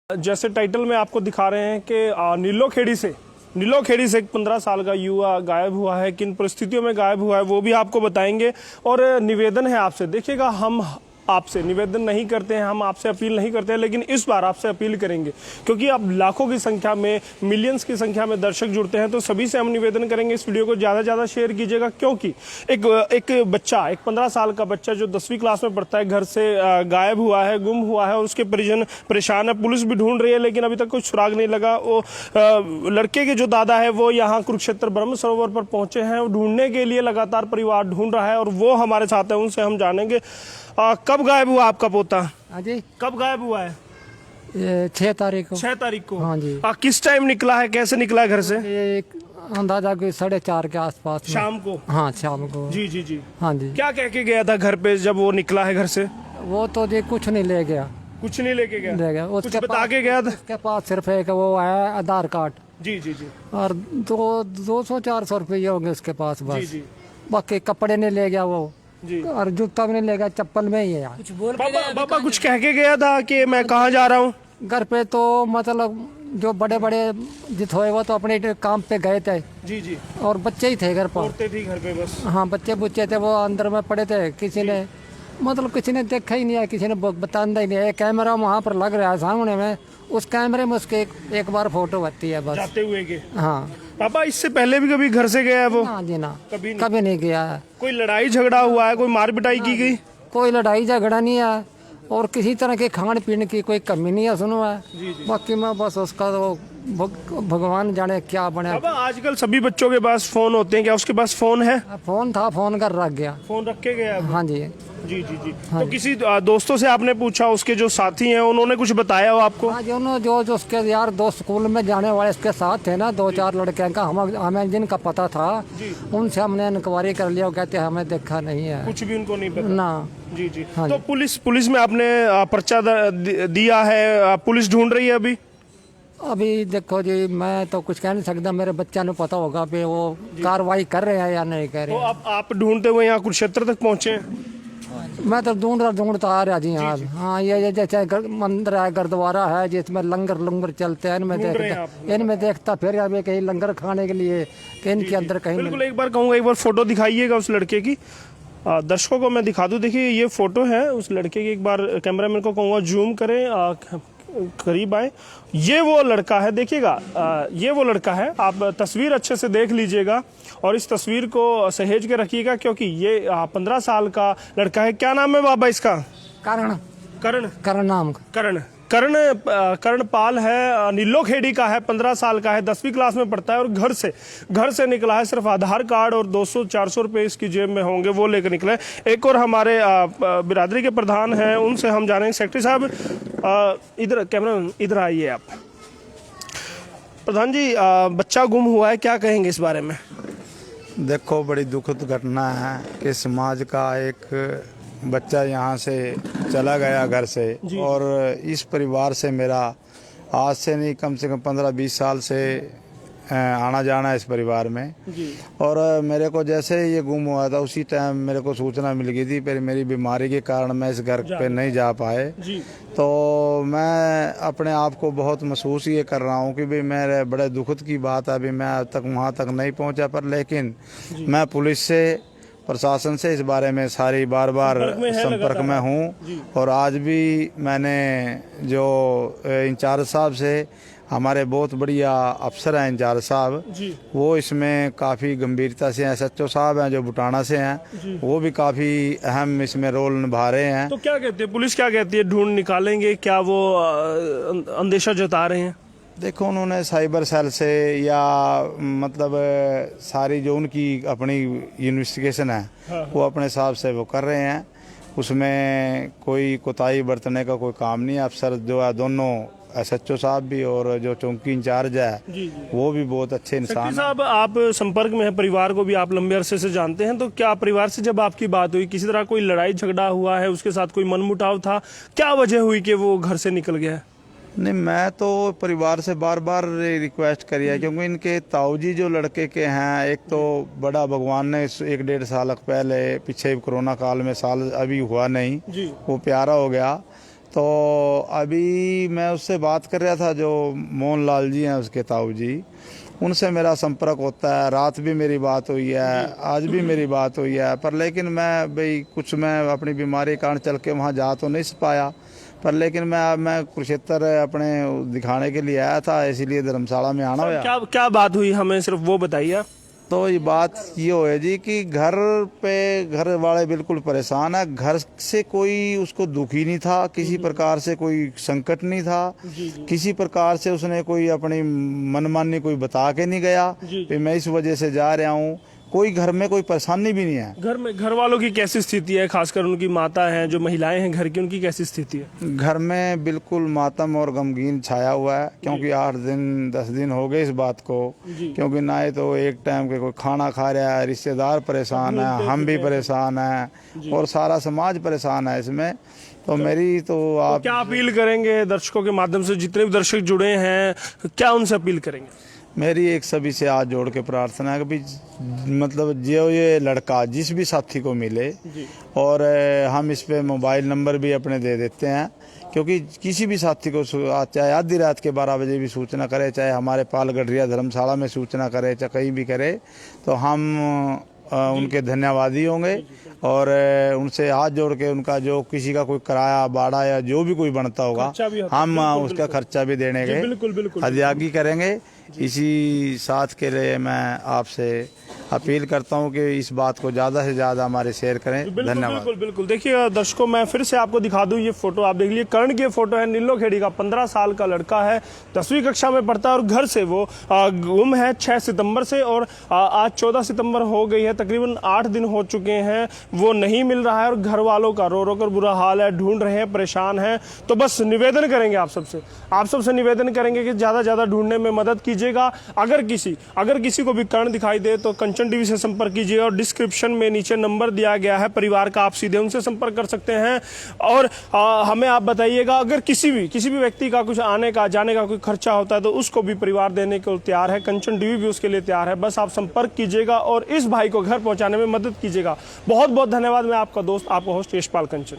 जैसे टाइटल में आपको दिखा रहे हैं कि नीलोखेड़ी से एक 15 साल का युवा गायब हुआ है। किन परिस्थितियों में गायब हुआ है वो भी आपको बताएंगे। और निवेदन है आपसे, देखिएगा हम आपसे निवेदन नहीं करते हैं, हम आपसे अपील नहीं करते हैं, लेकिन इस बार आपसे अपील करेंगे क्योंकि अब लाखों की संख्या में, मिलियंस की संख्या में दर्शक जुड़ते हैं। तो सभी से हम निवेदन करेंगे इस वीडियो को ज़्यादा से ज़्यादा शेयर कीजिएगा, क्योंकि एक बच्चा, एक 15 साल का बच्चा जो 10वीं क्लास में पढ़ता है, घर से गायब हुआ है, गुम हुआ है और उसके परिजन परेशान है। पुलिस भी ढूंढ रही है लेकिन अभी तक कोई सुराग नहीं लगा। वो लड़के के जो दादा है वो यहाँ कुरुक्षेत्र ब्रह्म सरोवर पर पहुंचे हैं, ढूंढने के लिए लगातार परिवार ढूंढ रहा है और वो हमारे साथ है, उनसे हम जानेंगे कब गायब हुआ आपका पोता? हाँ जी, कब गायब हुआ है? 6 तारीख को। 6 तारीख को। हाँ जी। किस टाइम निकला है, कैसे निकला है घर से? एक अंदाजा कोई 4:30 के आसपास में। शाम को? हाँ, शाम को। जी जी जी। हाँ जी। क्या कह के गया था घर पे जब वो निकला है घर से? वो तो जी कुछ नहीं ले गया। कुछ नहीं लेके गया? ले गया कुछ उसके बता के गया था? उसके पास सिर्फ एक वो है आधार कार्ड। जी जी जी। और 200-400 रुपये होंगे उसके पास बस। जी जी बाकी कपड़े नहीं ले गया वो, जी। और जूता भी नहीं ले गया, चप्पल में ही है यार। बाबा कुछ कह के गया था कि मैं कहाँ जा रहा हूँ? घर पे तो मतलब जो बड़े बड़े जित हुए वो तो अपने काम पे गए थे। जी जी। और बच्चे ही थे घर पर। औरतें थी घर पे बस? हाँ, बच्चे बुच्चे थे, वो अंदर में पड़े थे। किसी ने देखा ही नहीं है, किसी ने बताया ही नहीं है। कैमरा वहाँ पर लग रहा है सामने में, उस कैमरे में उसके एक बार फोटो आती है बस। जाते हुए के? हाँ। पापा इससे पहले भी कभी घर से गया है वो? हाँ जी ना, कभी नहीं गया है। कोई लड़ाई झगड़ा हुआ है, कोई मार पिटाई की गई? कोई लड़ाई झगड़ा नहीं है और किसी तरह के खान पीने की कोई कमी नहीं है, सुनो है। बाकी मैं बस उसका तो भगवान जाने क्या बने। अब आजकल सभी बच्चों के पास फोन होते हैं, क्या उसके पास फोन है? फोन था, फोन कर रख गया। फोन रख के गया? हाँ जी। जी जी जी। हाँ तो किसी दोस्तों से आपने पूछा, उसके जो साथी हैं उन्होंने कुछ बताया हो आपको? हाँ, जो उसके यार दोस्त स्कूल में जाने वाले उसके साथ थे ना, 2-4 लड़के का हमें जिनका पता था, उनसे हमने इंक्वायरी कर लिया। वो कहते हमें देखा नहीं है, कुछ भी उनको नहीं पता ना। जी जी। हाँ तो पुलिस में आपने पर्चा दिया है, पुलिस ढूंढ रही है अभी देखो जी, मैं तो कुछ कह नहीं सकता, मेरे बच्चा ने पता होगा भी वो कार्रवाई कर रहे हैं या नहीं कर रहे। तो अब आप ढूंढते हुए यहाँ कुरुक्षेत्र तक पहुँचे हैं? मैं तो ढूंढता आ रहा जी। हाँ हाँ, ये जैसे मंदिर है, गुरुद्वारा है जिसमें लंगर चलते हैं, इनमें देखता फिर अभी कहीं लंगर खाने के लिए कि इनके अंदर कहीं। बिल्कुल, एक बार कहूँगा, एक बार फोटो दिखाइएगा उस लड़के की, दर्शकों को मैं दिखा दूं। देखिए ये फोटो है उस लड़के की, एक बार कैमरामैन को कहूँगा जूम करें, करीब आए। ये वो लड़का है, देखिएगा, ये वो लड़का है। आप तस्वीर अच्छे से देख लीजिएगा और इस तस्वीर को सहेज के रखिएगा क्योंकि ये 15 साल का लड़का है। क्या नाम है बाबा इसका? करण नाम। कर्णपाल है, नीलोखेड़ी का है, 15 साल का है, 10वीं क्लास में पढ़ता है और घर से निकला है। सिर्फ आधार कार्ड और 200-400 रुपये इसकी जेब में होंगे, वो लेकर निकला है। एक और हमारे बिरादरी के प्रधान हैं, उनसे हम जानेंगे। सेक्रेटरी साहब इधर, कैमरा इधर आइए आप। प्रधान जी, बच्चा गुम हुआ है, क्या कहेंगे इस बारे में? देखो, बड़ी दुखद घटना है कि समाज का एक बच्चा यहाँ से चला गया घर से, और इस परिवार से मेरा आज से नहीं कम से कम 15-20 साल से आना जाना है इस परिवार में जी। और मेरे को जैसे ये गुम हुआ था उसी टाइम मेरे को सूचना मिल गई थी, पर मेरी बीमारी के कारण मैं इस घर पे नहीं जा पाए जी। तो मैं अपने आप को बहुत महसूस ये कर रहा हूँ कि भाई मेरे बड़े दुखद की बात है, अभी मैं अब तक वहाँ तक नहीं पहुँचा, पर लेकिन मैं पुलिस से, प्रशासन से इस बारे में सारी बार संपर्क में हूँ। और आज भी मैंने जो इंचार्ज साहब से, हमारे बहुत बढ़िया अफसर हैं इंचार्ज साहब, वो इसमें काफ़ी गंभीरता से हैं। SHO साहब हैं जो बुटाना से हैं, वो भी काफ़ी अहम इसमें रोल निभा रहे हैं। तो क्या कहते हैं पुलिस, क्या कहती है, ढूंढ निकालेंगे क्या? वो अंदेशा जता रहे हैं? देखो, उन्होंने साइबर सेल से या मतलब सारी जो उनकी अपनी इन्वेस्टिगेशन है वो अपने हिसाब से वो कर रहे हैं, उसमें कोई कोताही बरतने का कोई काम नहीं है। अफसर जो है दोनों, SHO साहब भी और जो चौकी इंचार्ज है वो भी बहुत अच्छे इंसान। साहब, आप संपर्क में है, परिवार को भी आप लंबे अरसे से जानते हैं, तो क्या परिवार से जब आपकी बात हुई, किसी तरह कोई लड़ाई झगड़ा हुआ है, उसके साथ कोई मनमुटाव था, क्या वजह हुई कि वो घर से निकल गया? नहीं, मैं तो परिवार से बार बार रिक्वेस्ट करी है, क्योंकि इनके ताऊजी जो लड़के के हैं, एक तो बड़ा भगवान ने 1-1.5 साल पहले, पीछे कोरोना काल में, साल अभी हुआ नहीं, वो प्यारा हो गया। तो अभी मैं उससे बात कर रहा था, जो मोहन लाल जी हैं उसके ताऊ जी, उनसे मेरा संपर्क होता है। रात भी मेरी बात हुई है, आज भी मेरी बात हुई है, पर लेकिन मैं भाई कुछ मैं अपनी बीमारी के कारण चल के वहाँ जा तो नहीं पाया, पर लेकिन मैं कुरुक्षेत्र अपने दिखाने के लिए आया था, इसीलिए धर्मशाला में आना हुआ। क्या क्या बात हुई, हमें सिर्फ वो बताइए आप। तो ये बात ये हो है जी कि घर वाले बिल्कुल परेशान है। घर से कोई उसको दुखी नहीं था, किसी प्रकार से कोई संकट नहीं था, किसी प्रकार से उसने कोई अपनी मनमानी कोई बता के नहीं गया कि मैं इस वजह से जा रहा हूँ। कोई घर में कोई परेशानी भी नहीं है। घर वालों की कैसी स्थिति है, खासकर उनकी माता हैं, जो महिलाएं हैं घर की, उनकी कैसी स्थिति है? घर में बिल्कुल मातम और गमगीन छाया हुआ है, क्योंकि 8 दिन 10 दिन हो गए इस बात को, क्योंकि ना ही तो एक टाइम के कोई खाना खा रहा है, रिश्तेदार परेशान है, हम भी परेशान हैं और सारा समाज परेशान है इसमें। तो मेरी तो आप क्या अपील करेंगे दर्शकों के माध्यम से, जितने भी दर्शक जुड़े हैं, क्या उनसे अपील करेंगे? मेरी एक सभी से हाथ जोड़ के प्रार्थना है कि भी मतलब जो ये लड़का जिस भी साथी को मिले, और हम इस पे मोबाइल नंबर भी अपने दे देते हैं, क्योंकि किसी भी साथी को चाहे आधी रात के 12 बजे भी सूचना करे, चाहे हमारे पालगढ़िया धर्मशाला में सूचना करे, चाहे कहीं भी करे, तो हम उनके धन्यवादी होंगे और उनसे हाथ जोड़ के उनका जो किसी का कोई किराया भाड़ा या जो भी कोई बनता होगा, हम उसका खर्चा भी देने के अदायगी करेंगे। इसी साथ के लिए मैं आपसे अपील करता हूं कि इस बात को ज़्यादा से ज़्यादा हमारे शेयर करें। धन्यवाद। बिल्कुल। देखिए दर्शकों, मैं फिर से आपको दिखा दूं ये फोटो, आप देख लीजिए। कर्ण की फोटो है, नीलोखेड़ी का 15 साल का लड़का है, 10वीं कक्षा में पढ़ता है और घर से वो गुम है 6 सितंबर से, और आज 14 सितंबर हो गई है, तकरीबन 8 दिन हो चुके हैं, वो नहीं मिल रहा है और घर वालों का रो रो कर बुरा हाल है, ढूंढ रहे हैं, परेशान हैं। तो बस निवेदन करेंगे आप सबसे निवेदन करेंगे कि ज़्यादा ज़्यादा ढूंढने में मदद कीजिएगा। अगर किसी को भी कर्ण दिखाई दे तो कंचन टीवी से संपर्क कीजिए, और डिस्क्रिप्शन में नीचे नंबर दिया गया है परिवार का, आप सीधे उनसे संपर्क कर सकते हैं। और हमें आप बताइएगा, अगर किसी भी व्यक्ति का कुछ आने का जाने का कोई खर्चा होता है तो उसको भी परिवार देने को तैयार है, कंचन टीवी भी उसके लिए तैयार है। बस आप संपर्क कीजिएगा और इस भाई को घर पहुंचाने में मदद कीजिएगा। बहुत बहुत धन्यवाद। मैं आपका दोस्त, आपका होस्ट यशपाल कंचन।